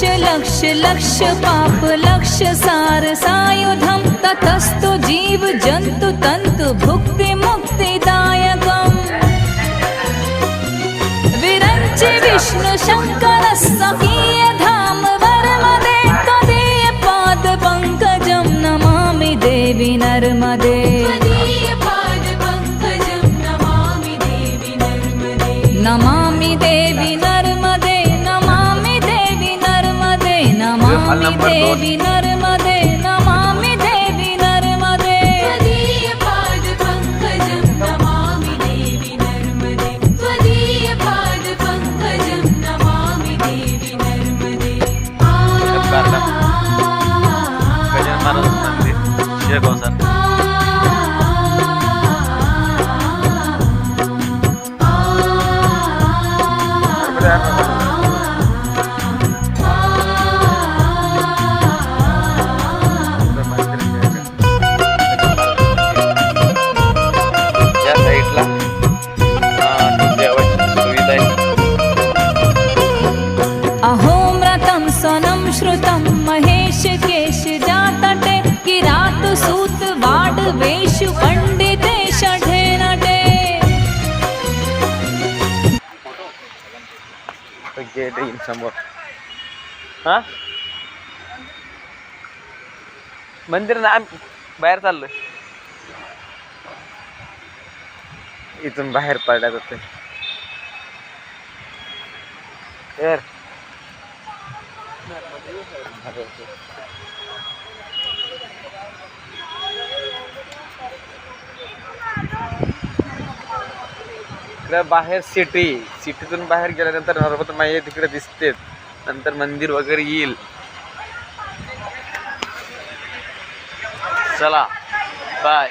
लक्ष लक्ष पाप लक्ष सार सायुधम ततस्तु जीव जंतु तंतु भुक्ति मुक्तिदायकम् विरंचि विष्णु शंकर सखीय धाम वर्मदे त्वदीय पाद पंकजं नमामि देवी नर्मदे नमामि देवी नर्मदे नमामि देवी नर्मदे नमामि देवी नर्मदे नमामि देवी नर्मदे त्वदीय पाद पंकजं नमामि देवी नर्मदे त्वदीय पाद पंकजं नमामि देवी नर्मदे गजानन महाराज मंदिर शेगाव सर अहोम्रतं स्वनं श्रुतं महेश केश जातटे किरात सूत वाडवेषु पंडिते षढे नटे गेट येईल समोर हा मंदिर ना बाहेर चाललोय इथून बाहेर पडल्या जाते तर बाहेर सिटीतून बाहेर गेल्यानंतर नर्मदा माई तिकडे दिसते नंतर मंदिर वगैरे येईल चला बाय